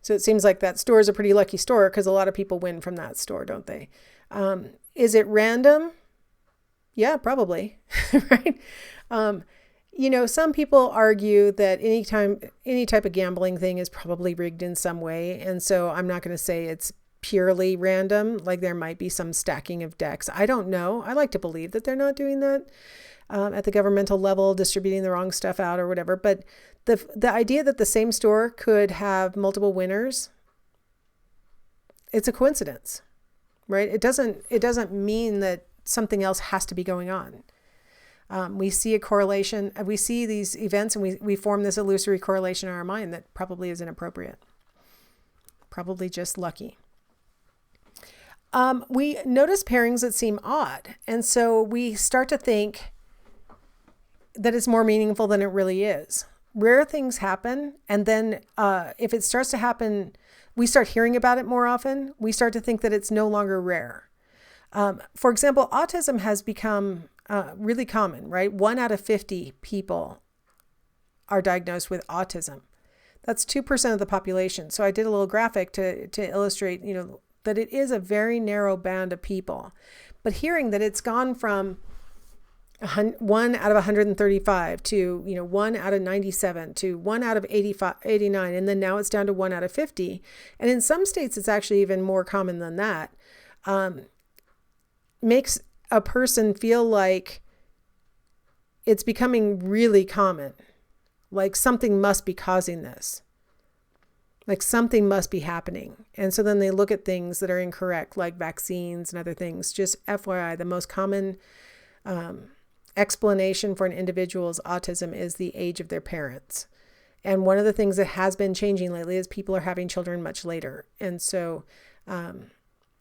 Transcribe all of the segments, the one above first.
So it seems like that store is a pretty lucky store because a lot of people win from that store, don't they? Is it random? Yeah, probably, right? Um, some people argue that any type of gambling thing is probably rigged in some way. And so I'm not going to say it's purely random, like there might be some stacking of decks. I don't know. I like to believe that they're not doing that at the governmental level, distributing the wrong stuff out or whatever. But the idea that the same store could have multiple winners, it's a coincidence, right? It doesn't mean that something else has to be going on. We see a correlation. We see these events, and we form this illusory correlation in our mind that probably is inappropriate, probably just lucky. We notice pairings that seem odd, and so we start to think that it's more meaningful than it really is. Rare things happen, and then if it starts to happen, we start hearing about it more often. We start to think that it's no longer rare. For example, autism has become really common, right? 1 out of 50 people are diagnosed with autism. That's 2% of the population. So I did a little graphic to illustrate, that it is a very narrow band of people. But hearing that it's gone from 1 out of 135 to 1 out of 97 to 1 out of 85, 89, and then now it's down to 1 out of 50. And in some states, it's actually even more common than that. Makes a person feel like it's becoming really common, like something must be causing this, like something must be happening. And so then they look at things that are incorrect, like vaccines and other things. Just FYI, the most common explanation for an individual's autism is the age of their parents. And one of the things that has been changing lately is people are having children much later. And so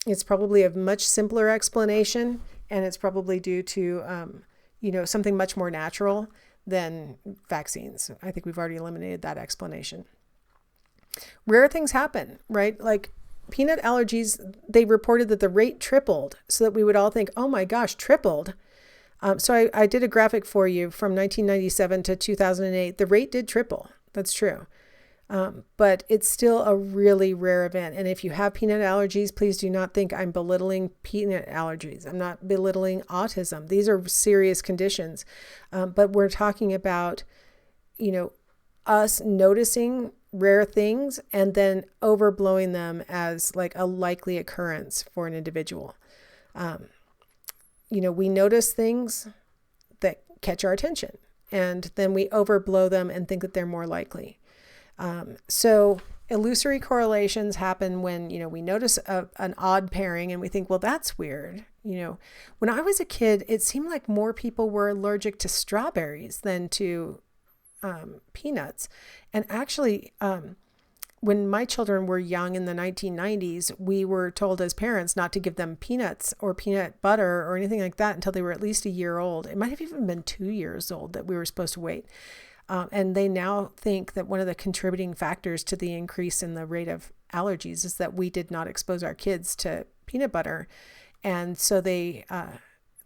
it's probably a much simpler explanation, and it's probably due to, something much more natural than vaccines. I think we've already eliminated that explanation. Rare things happen, right? Like peanut allergies, they reported that the rate tripled, so that we would all think, oh my gosh, tripled. So I did a graphic for you from 1997 to 2008. The rate did triple. That's true. But it's still a really rare event. And if you have peanut allergies, please do not think I'm belittling peanut allergies. I'm not belittling autism. These are serious conditions. But we're talking about, us noticing rare things and then overblowing them as like a likely occurrence for an individual. We notice things that catch our attention, and then we overblow them and think that they're more likely. So illusory correlations happen when, we notice an odd pairing and we think, well, that's weird. When I was a kid, it seemed like more people were allergic to strawberries than to peanuts. And actually, when my children were young in the 1990s, we were told as parents not to give them peanuts or peanut butter or anything like that until they were at least a year old. It might have even been 2 years old that we were supposed to wait. And they now think that one of the contributing factors to the increase in the rate of allergies is that we did not expose our kids to peanut butter. And so they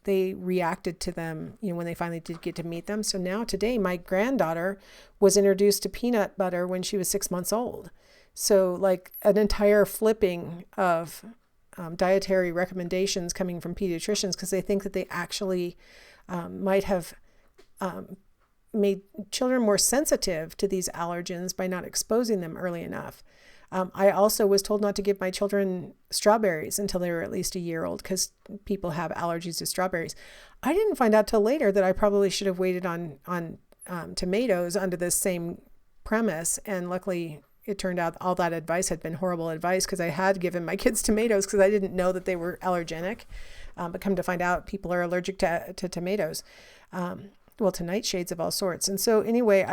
reacted to them, when they finally did get to meet them. So now today, my granddaughter was introduced to peanut butter when she was 6 months old. So like an entire flipping of dietary recommendations coming from pediatricians, because they think that they actually might have made children more sensitive to these allergens by not exposing them early enough. I also was told not to give my children strawberries until they were at least a year old, because people have allergies to strawberries. I didn't find out till later that I probably should have waited on tomatoes under this same premise. And luckily it turned out all that advice had been horrible advice, because I had given my kids tomatoes because I didn't know that they were allergenic. But come to find out, people are allergic to tomatoes. To nightshades of all sorts. And so anyway,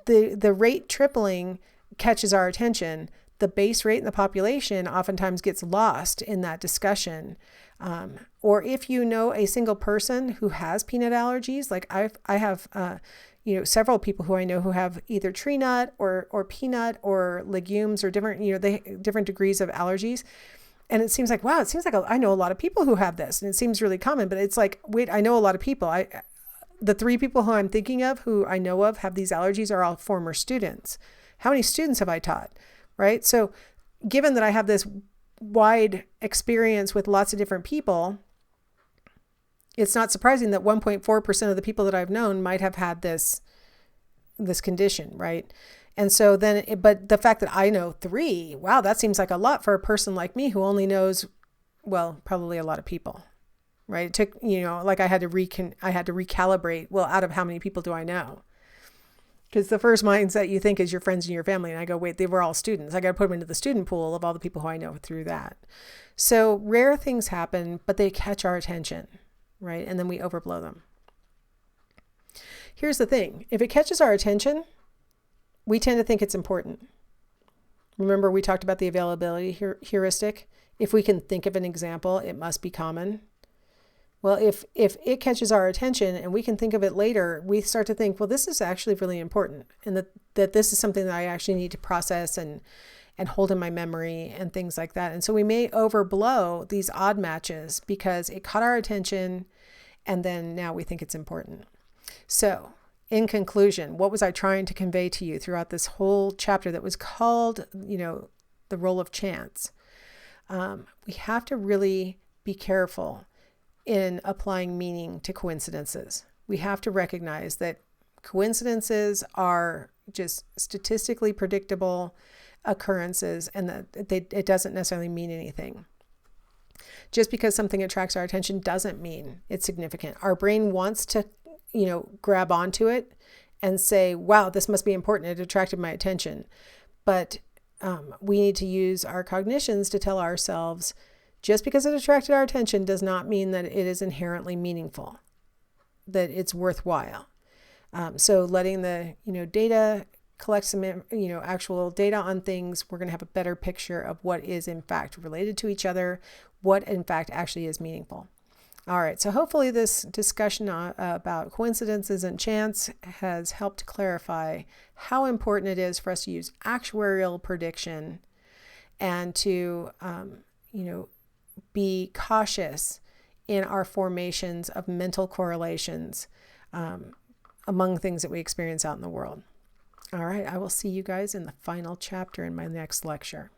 the rate tripling catches our attention. The base rate in the population oftentimes gets lost in that discussion. Or if you know a single person who has peanut allergies, like I have, several people who I know who have either tree nut or peanut or legumes or different, different degrees of allergies. And it seems like, wow, I know a lot of people who have this, and it seems really common, but it's like, wait, I know a lot of people. The 3 people who I'm thinking of who I know of have these allergies are all former students, How many students have I taught, right? So given that I have this wide experience with lots of different people, it's not surprising that 1.4% of the people that I've known might have had this condition, right? And so then, but the fact that I know 3, wow, that seems like a lot for a person like me who only knows, well, probably a lot of people, right? It took, like I had to recalibrate, well, out of how many people do I know? Because the first mindset you think is your friends and your family. And I go, wait, they were all students. I got to put them into the student pool of all the people who I know through that. So rare things happen, but they catch our attention, right? And then we overblow them. Here's the thing. If it catches our attention, we tend to think it's important. Remember, we talked about the availability heuristic. If we can think of an example, it must be common. Well, if it catches our attention and we can think of it later, we start to think, well, this is actually really important, and that this is something that I actually need to process and hold in my memory and things like that. And so we may overblow these odd matches because it caught our attention and then now we think it's important. So in conclusion, what was I trying to convey to you throughout this whole chapter that was called, the role of chance? We have to really be careful in applying meaning to coincidences. We have to recognize that coincidences are just statistically predictable occurrences and that it doesn't necessarily mean anything. Just because something attracts our attention doesn't mean it's significant. Our brain wants to, grab onto it and say, wow, this must be important. It attracted my attention. But we need to use our cognitions to tell ourselves, just because it attracted our attention does not mean that it is inherently meaningful, that it's worthwhile. So letting the, data collect some, actual data on things, we're going to have a better picture of what is in fact related to each other, what in fact actually is meaningful. All right, so hopefully this discussion about coincidences and chance has helped clarify how important it is for us to use actuarial prediction and to, be cautious in our formations of mental correlations among things that we experience out in the world. All right, I will see you guys in the final chapter in my next lecture.